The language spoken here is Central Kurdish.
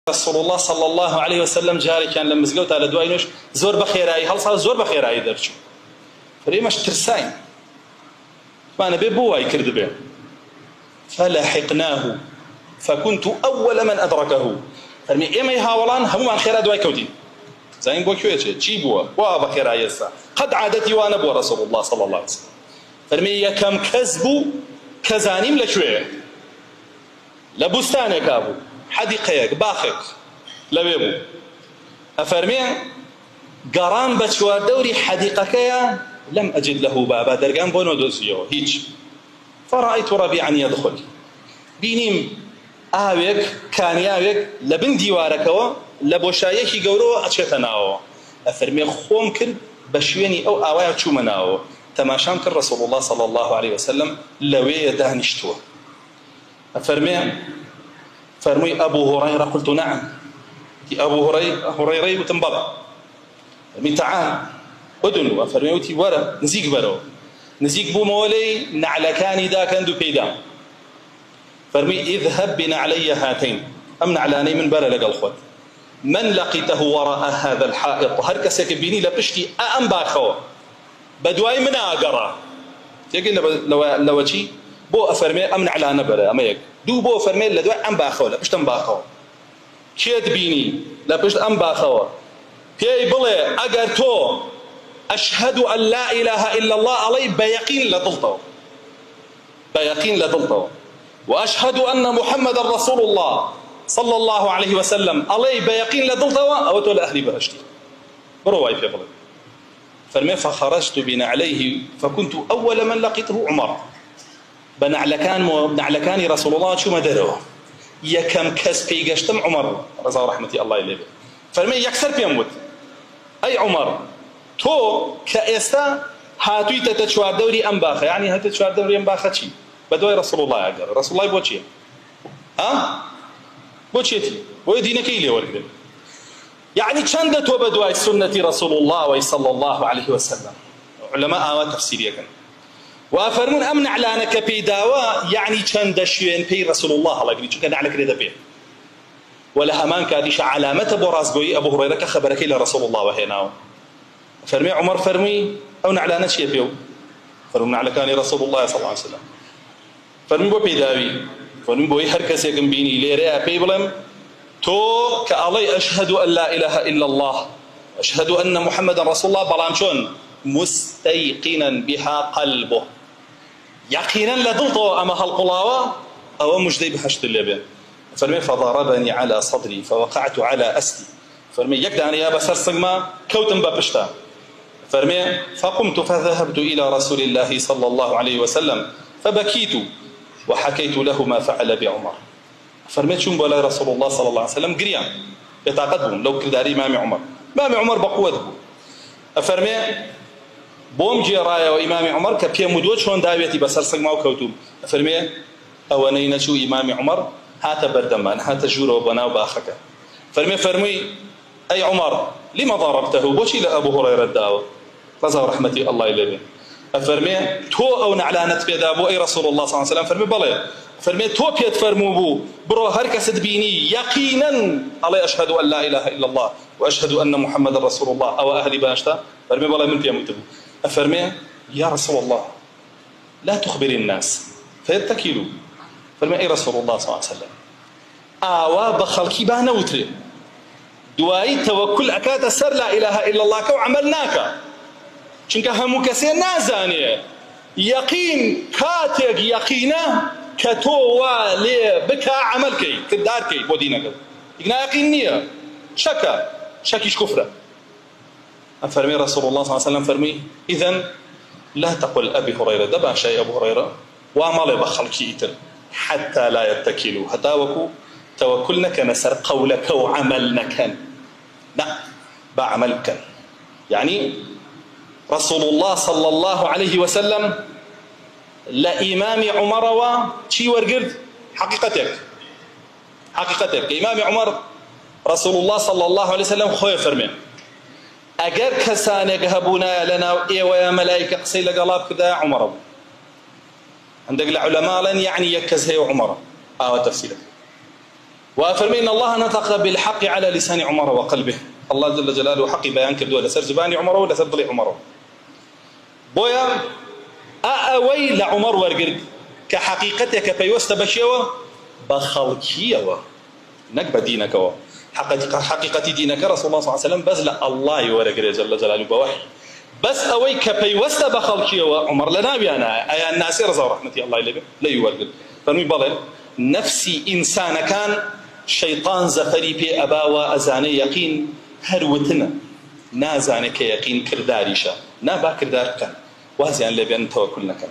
رسول الله صلى الله عليه وسلم جاري كان لما زقوت على دوائنوش زور بخيراي هل صار زور بخيراي درجو فريمش ترساين ما نبي بواي كرد به فلحقناه فكنت أول من أدركه فرمي إما يهاولان هم عن خيرات دواي كودين زين بو كويتش جيبوا وابا خيراي يسا قد عادتي وانا بو رسول الله صلى الله عليه وسلم فرمي كم كذبوا كزانيم لشويه لبستانك أبو حديقيك باخك لبيبو أفرمي قران بشوار دوري حديقك لم أجد له بابا درقان بونو دوزيو هيج فرأيت ربيعا يدخل بينيم آويك كان ياويك لبن ديواركوا لبوشايكي قورو أتشتناو أفرمي خوم كرد بشويني أو آوايا تشومناو تماشام كر رسول الله صلى الله عليه وسلم لوي دهنشتوه فرمي أبو هريرة قلت نعم أبو هريرة وتنبضع فرمي تعال أدنو فرمي وتي ورا نزيق برو نزيق بو مولي نعلكاني دا كندو بيدا فرمي اذهب بنعلي هاتين أم نعلاني من برا لقى الخوت من لقيته وراء هذا الحائط هركس يكبيني لبشتي أم باخوا بدواي من أقرأ تيقول لو شي بو أفرمي أمن على نبرة أما يك دو بو أفرمي لدواء أم باخوا لا بشت أم باخوا كيد بيني لا بشت أم باخوا بيي بلي أجر تو أشهد أن لا إله إلا الله علي بيقين لضلته بيقين لضلته وأشهد أن محمد رسول الله صلى الله عليه وسلم علي بيقين لضلته أو تولى أهلي بهشتي برواي في بلي فرمي فخرجت بنعليه فكنت أول من لقيته عمر بنعلكاني رسول الله شو ما دروه يكم كسبي قشتم عمر رضا رحمتي الله إليه فرمي يكسر بيموت أي عمر تو كأستا هاتوي تتشوار دوري أنباخة يعني هتتشوار دوري أنباخة شي بدوي رسول الله أقر رسول الله بوشي بوشيتي ويدينك إليه ورقل يعني كندت وبدوي سنة رسول الله صلى الله عليه وسلم علماء آوات تفسيرية كان وأفرمون أمنع لانك بيداوا يعني كند شوين بي رسول الله الله يقولي كان على كده بيه ولا همان كاديش علامة برازقوي أبو هريرة خبرك إلى رسول الله وهنا فرمي عمر فرمي أو نعلان شيء بيو فرمي على كان رسول الله صلى الله عليه وسلم فرمي بو بيداوي فرمي بو يحركس يكن بيني ليريا بيبلم تو كالله أشهد أن لا إله إلا الله أشهد أن محمد رسول الله بلامشون مستيقنا بها قلبه يقينا لدلته أما هالقلاوة أو مجدي بحشت اللبن فرمي فضربني على صدري فوقعت على أسلي فرمي يقدعني يا بسر صغما كوتن بابشتا فرمي فقمت فذهبت إلى رسول الله صلى الله عليه وسلم فبكيت وحكيت له ما فعل بعمر فرميت شون بولا رسول الله صلى الله عليه وسلم قريان يتعقدهم لو كداري مامي عمر بقوته أفرمي بوم جي رايا وإمام عمر كبيا مدوج شون داويتي بسر صغما وكوتوم أفرمي أوانين شو إمام عمر هات بردمان هات جورو بناو باخك فرمي أي عمر لما ضربته بوشي لأبو هريرة الداوة رضا رحمتي الله إليه أفرمي تو أو نعلانت بيدا أبو أي رسول الله صلى الله عليه وسلم فرمي بلي فرمي تو بيت فرمو بو برو هركس دبيني يقينا علي أشهد أن لا إله إلا الله وأشهد أن محمد رسول الله أو أهلي باشتا فرمي بلي من بيموتبو أفرمي يا رسول الله لا تخبر الناس فيتكلوا فرمي أي رسول الله صلى الله عليه وسلم آوا بخلقي بانا وتري دوائي توكل أكاد سر لا إله إلا الله كو عملناك چونك همو كسي نازاني يقين كاتك يقينه كتوا لي بكا عملكي كداركي بودينك يقنا يقين نية شكيش كفرة فرمي رسول الله صلى الله عليه وسلم فرمي إذن لا تقل أبي هريرة دبا شيء أبو هريرة وعمل بخلقي إتر حتى لا يتكلوا حتى وكو توكلنك نسر قولك وعملنك لا بعملك يعني رسول الله صلى الله عليه وسلم لإمام عمر وشي ورقرد حقيقتك إمام عمر رسول الله صلى الله عليه وسلم خوي فرمي أجر كسانك هبونا لنا ويا ملائكة قصي لقلاب كذا عمر عندك العلماء لن يعني يكز هي عمر تفسيرك وأفرمي إن الله نطق بالحق على لسان عمر وقلبه. الله جل جلاله حقي بيان كردوه لسر زباني عمر ولا سر ضلي عمر. بويا أأوي لعمر ورقرد كحقيقتك بيوست بشيوة بخلقية نقب دينك حقيقة دينك رسول الله صلى الله عليه وسلم بس لا الله ورقرد جل جلاله بوحي بس أوي كبيوست بخلقية عمر لنا بيانا أي الناس رضا رحمتي الله إليه لا يورقد فنوي بالله نفسي إنسان كان شيطان زفري بي أباوى أزاني يقين هروتنا نازانك يقين كرداريشا نابا كردار كان وازيان لبيان توكلنا كان